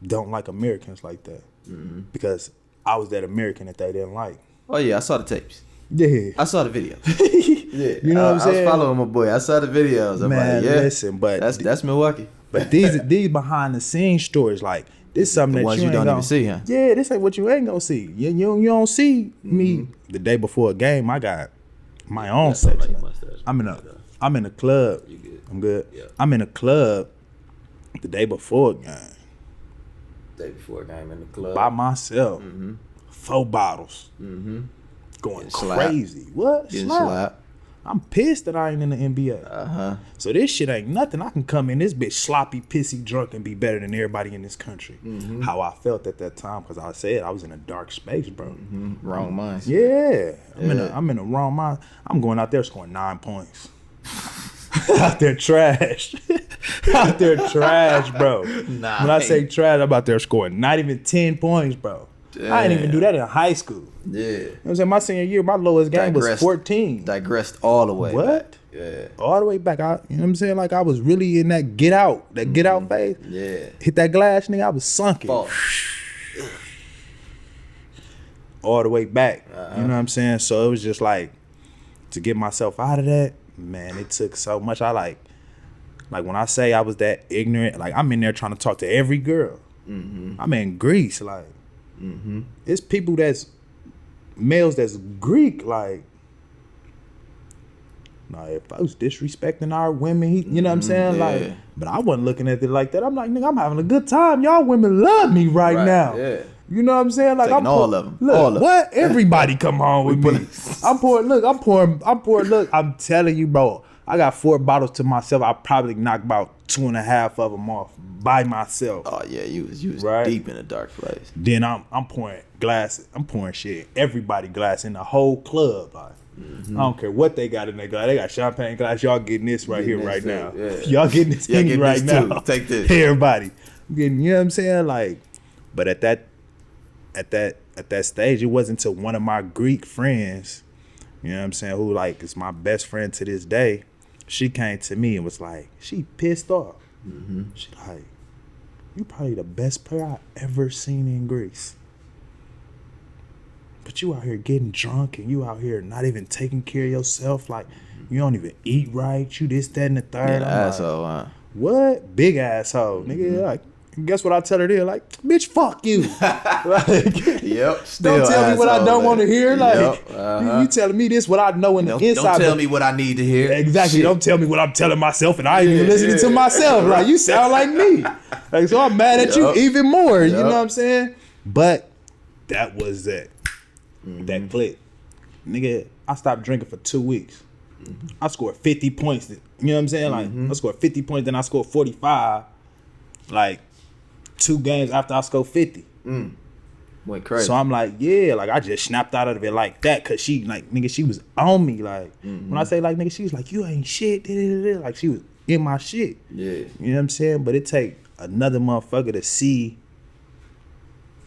don't like Americans like that. Because I was that American that they didn't like. Oh yeah, I saw the tapes. Yeah. I saw the videos. Yeah. You know what I'm saying? I was following my boy. I saw the videos. I'm Man, like, yeah, listen, but that's Milwaukee. But these behind the scenes stories, like this something The that ones you you ain't don't gonna even see, huh? Yeah, this ain't what you ain't gonna see. You don't see me the day before a game. I got my own section. I'm in a club. You good? I'm good. Yeah. I'm in a club the day before a game Day before a game in the club. by myself. 4 bottles. Mm-hmm. Going Getting slapped. crazy. What? Getting Slap? slapped. I'm pissed that I ain't in the NBA. So this shit ain't nothing. I can come in this bitch sloppy, pissy, drunk, and be better than everybody in this country. How I felt at that time, because I said I was in a dark space, bro. Wrong minds. Yeah. I'm in a wrong mind. I'm going out there scoring 9 points. Out there trash. Out there trash, bro. Nah, when I say trash, I'm out there scoring not even 10 points, bro. I didn't even do that in high school. Yeah. You know what I'm saying? My senior year, my lowest game was 14. Digressed all the way. What? Back. Yeah. All the way back. You know what I'm saying? Like I was really in that get out phase. Yeah. Hit that glass, nigga. I was sunken. Fall. all the way back. You know what I'm saying? So it was just like, to get myself out of that, man, it took so much. I like when I say I was that ignorant, like I'm in there trying to talk to every girl. I'm in Greece, like it's people that's males that's Greek, like. Nah, if I was disrespecting our women, you know what I'm saying? Yeah. Like, but I wasn't looking at it like that. I'm like, nigga, I'm having a good time. Y'all women love me right now. Yeah. You know what I'm saying? Like, Taking all of them. Look, All of them. what? Everybody come home with me. I'm pouring. Look, I'm telling you, bro. I got 4 bottles to myself. I probably knocked about 2.5 of them off by myself. Oh yeah, you was Right? deep in a dark place. Then I'm pouring glasses. I'm pouring shit. Everybody glass in the whole club. Like, I don't care what they got in their glass. They got champagne glass. Y'all getting this right here, right now. Yeah. Y'all getting this Henny getting right this now. too. Take this. Everybody getting. You know what I'm saying? Like, but at that stage, it wasn't until one of my Greek friends, you know what I'm saying, who like is my best friend to this day. She came to me and was like, she pissed off. She like, you probably the best player I ever seen in Greece. But you out here getting drunk and you out here not even taking care of yourself. Like, you don't even eat right. You this, that, and the third. Yeah, I'm like, asshole, huh? what? Big asshole. Nigga, like, guess what I tell her then? Like, bitch, fuck you. Like, Yep. don't tell me what I don't want to hear. Like, Yep. you telling me this, what I know in the inside. Don't tell me what I need to hear. Exactly. Shit. Don't tell me what I'm telling myself and I ain't even listening to myself. Like, you sound like me. Like, so I'm mad at you even more. You know what I'm saying? But that was that. That click. Nigga, I stopped drinking for 2 weeks. I scored 50 points. You know what I'm saying? Like, I scored 50 points, then I scored 45. Like, 2 games after I scored 50. Went crazy. So I'm like, yeah, like I just snapped out of it like that, cause she like, nigga, she was on me. Like, when I say like, nigga, she was like, you ain't shit. Like, she was in my shit. Yeah. You know what I'm saying? But it take another motherfucker to see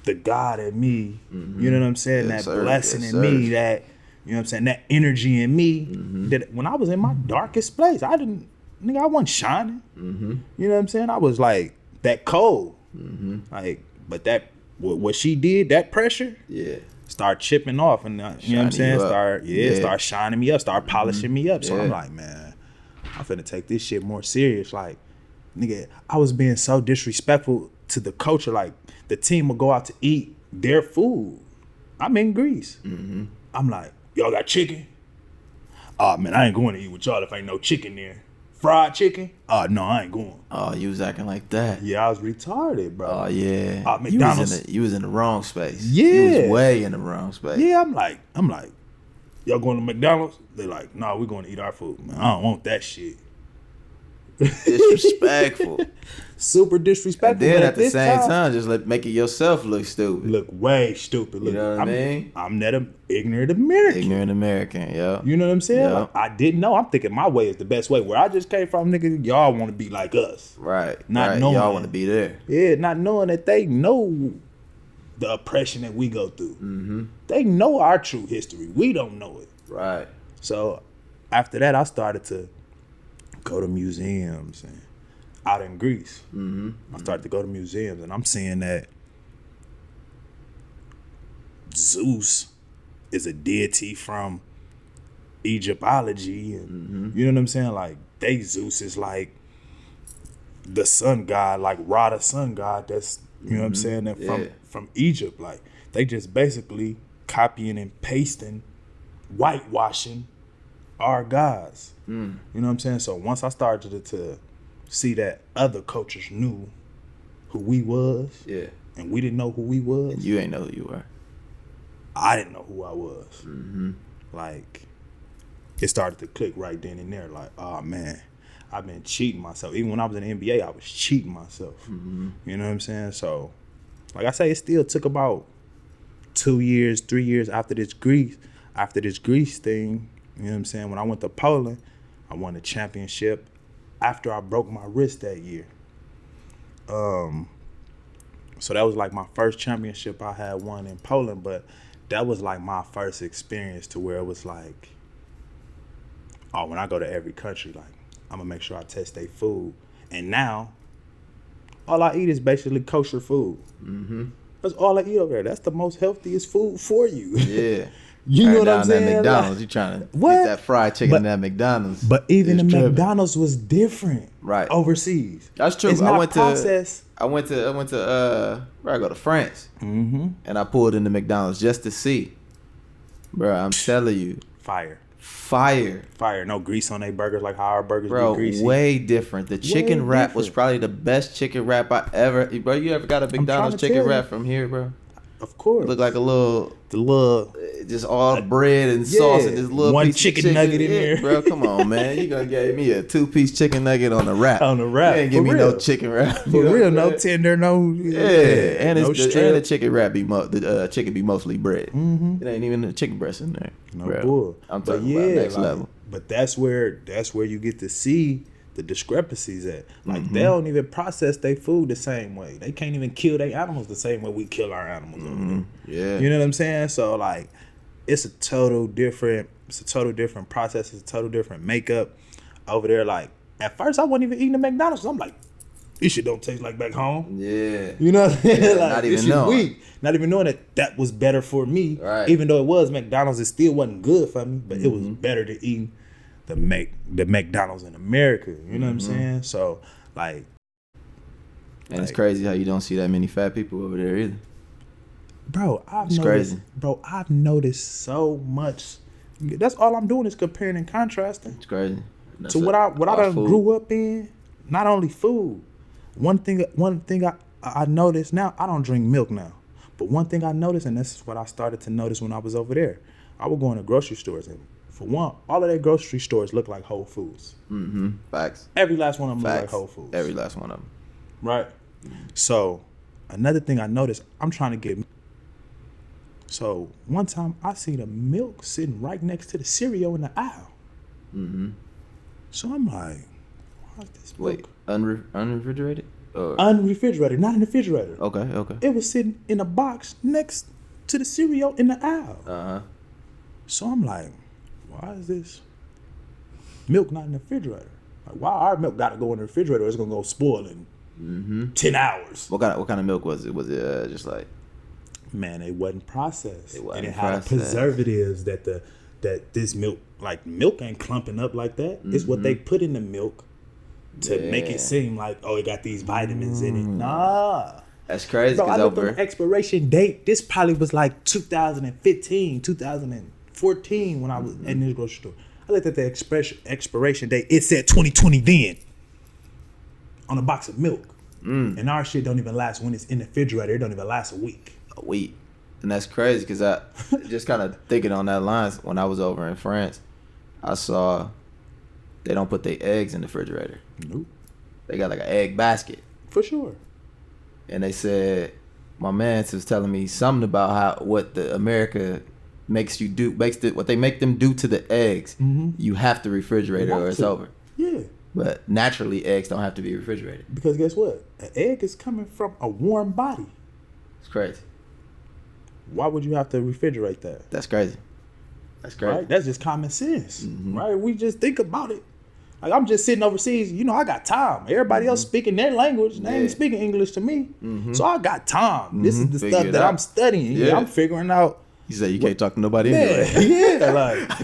the God in me. You know what I'm saying? Yes, that sir. blessing Yes, in me, sir. that, you know what I'm saying, that energy in me. That when I was in my darkest place, I wasn't shining. You know what I'm saying? I was like that cold. Like, but that what she did, that pressure, start chipping off, and you know what I'm saying? Start shining me up, start polishing me up. So I'm like, man, I'm finna take this shit more serious. Like, nigga, I was being so disrespectful to the culture. Like, the team will go out to eat their food. I'm in Greece. I'm like, y'all got chicken? Oh man, I ain't going to eat with y'all if ain't no chicken there. Fried chicken? Oh no, I ain't going. Oh, you was acting like that. Yeah, I was retarded, bro. Oh yeah. McDonald's. You was in the wrong space. Yeah. You was way in the wrong space. Yeah, I'm like, y'all going to McDonald's? They're like, nah, we're going to eat our food. Man, I don't want that shit. Disrespectful. Super disrespectful. And then but at the same time, just make it yourself look stupid. Look way stupid. Look, You know what I mean? I'm that ignorant American. Ignorant American, yeah. You know what I'm saying? Yeah. Like, I didn't know. I'm thinking my way is the best way. Where I just came from, nigga, y'all want to be like us. Right. Not knowing y'all that. want to be there. Yeah, not knowing that they know the oppression that we go through. They know our true history. We don't know it. Right. So after that, I started to go to museums and out in Greece. I started to go to museums, and I'm seeing that Zeus is a deity from Egyptology, and you know what I'm saying? Like, Zeus is like the sun god, like Ra, the sun god. That's, you know what I'm saying? That from Egypt. Like, they just basically copying and pasting, whitewashing our gods. You know what I'm saying? So once I started to see that other cultures knew who we was, and we didn't know who we was, And you ain't know who you were. I didn't know who I was. Like, it started to click right then and there. Like, oh man, I've been cheating myself. Even when I was in the NBA, I was cheating myself. You know what I'm saying? So, like I say, it still took about 2 years, 3 years after this Greece thing. You know what I'm saying? When I went to Poland, I won the championship after I broke my wrist that year. So that was like my first championship I had won in Poland, but that was like my first experience to where it was like, oh, when I go to every country, like, I'm gonna make sure I test their food. And now, all I eat is basically kosher food. That's all I eat over there. That's the most healthiest food for you. Yeah. You know what I'm saying? That McDonald's, you trying to What? get that fried chicken in that McDonald's. But even the It's tripping. McDonald's was different, Right. overseas. That's true. It's I not went processed. to where I go to France, and I pulled into McDonald's just to see. Bro, I'm telling you, Fire. No grease on their burgers like how our burgers bro, be greasy. way different. The chicken wrap was different. probably the best chicken wrap I ever. Bro, you ever got a McDonald's to chicken tell you. wrap from here, bro? Of course. It looked like a little, the little just all bread and sauce and this little one piece of chicken nugget in there. Bro, come on, man. You gonna give me a 2-piece chicken nugget on the wrap. On the wrap. You ain't give For me no real. chicken wrap. For real, no tender, no. Yeah, and no it's the strip. chicken wrap the chicken be mostly bread. It ain't even the chicken breast in there. No bro. bull. I'm But talking about next like, level. But that's where you get to see the discrepancies at. Like they don't even process their food the same way. They can't even kill their animals the same way we kill our animals over there. Yeah. You know what I'm saying? So like it's a total different process, it's a total different makeup over there. Like at first I wasn't even eating the McDonald's. I'm like, this shit don't taste like back home. Yeah. You know what I'm saying? Yeah, Like, not this even shit knowing. weak. Not even knowing that was better for me. Right. Even though it was McDonald's, it still wasn't good for me. But it was better to eat the McDonald's in America. You know what I'm saying? So like, And it's crazy how you don't see that many fat people over there either. bro, It's crazy. I've noticed so much. That's all I'm doing is comparing and contrasting It's crazy. to what I done food. grew up in. Not only food. One thing I noticed now, I don't drink milk now. But one thing I noticed, and this is what I started to notice when I was over there, I would go into grocery stores, and for one, all of their grocery stores look like Whole Foods. Facts. Every last one of them look like Facts. Whole Foods. Every last one of them. Right. So another thing I noticed, I'm trying to get. So one time I see the milk sitting right next to the cereal in the aisle. So I'm like, why is this milk? Wait, unrefrigerated? Or? Unrefrigerated, not in the refrigerator. Okay. It was sitting in a box next to the cereal in the aisle. So I'm like, why is this milk not in the refrigerator? Like, why our milk got to go in the refrigerator? It's gonna go spoil in 10 hours. What kind of milk was it? Was it just like? Man, it wasn't processed. It wasn't and it had processed. preservatives that this milk ain't clumping up like that. It's what they put in the milk to make it seem like, oh, it got these vitamins in it. Nah. That's crazy. Bro, I Because looked on the expiration date. This probably was like 2015, 2014 when I was in this grocery store. I looked at the expiration date. It said 2020 then on a box of milk. And our shit don't even last when it's in the refrigerator. It don't even last a week. a week. And that's crazy because I just kind of thinking on that lines. When I was over in France, I saw they don't put their eggs in the refrigerator. Nope. They got like an egg basket. For sure. And they said, my man was telling me something about what the America makes you do, what they make them do to the eggs. Mm-hmm. You have to refrigerate it or it's over. Yeah. But naturally, eggs don't have to be refrigerated. Because guess what? An egg is coming from a warm body. It's crazy. Why would you have to refrigerate that? That's crazy. That's crazy. Right? That's just common sense. Right? We just think about it. Like, I'm just sitting overseas. You know, I got time. Everybody else speaking their language. They ain't speaking English to me. So I got time. This is the Figure stuff it that out. I'm studying. Yeah. I'm figuring out. You said you can't talk to nobody anyway. Yeah, like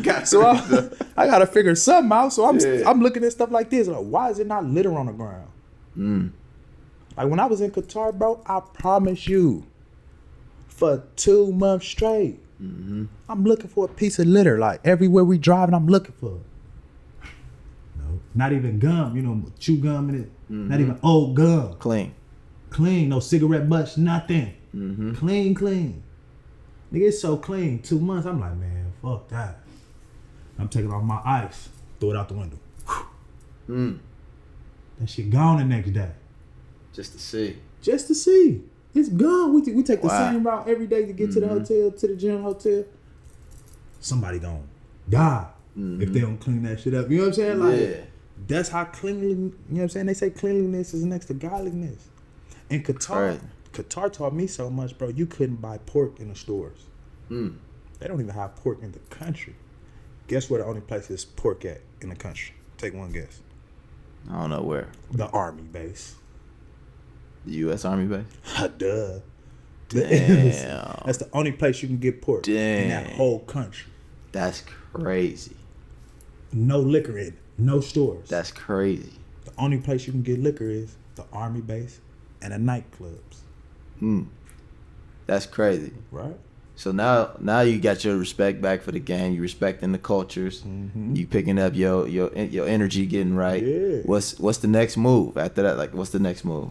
I gotta figure something out. So I'm looking at stuff like this. Like, why is it not litter on the ground? Like when I was in Qatar, bro, I promise you, for 2 months straight, I'm looking for a piece of litter. Like everywhere we driving, I'm looking for it. No, not even gum. You know, chew gum in it. Not even old gum. Clean. No cigarette butts. Nothing. Clean. Nigga, it's so clean. 2 months, I'm like, man, fuck that. I'm taking off my ice, throw it out the window. That shit gone the next day. Just to see. Just to see. It's gone. We take the Wow. same route every day to get to the hotel, to the general hotel. Somebody gonna die if they don't clean that shit up. You know what I'm saying? Like, that's how cleanliness, you know what I'm saying? They say cleanliness is next to godliness. In Qatar, Right. Qatar taught me so much, bro. You couldn't buy pork in the stores. They don't even have pork in the country. Guess where the only place is pork at in the country? Take one guess. I don't know where. The army base. The U.S. Army base? Duh. The embassy. Damn. That's the only place you can get pork in that Dang. whole country. That's crazy. No liquor in it. No stores. That's crazy. The only place you can get liquor is the army base and the nightclubs. That's crazy. Right? So now you got your respect back for the game. You respecting the cultures. Mm-hmm. You picking up your energy, getting right. Yeah. What's the next move after that? Like, what's the next move?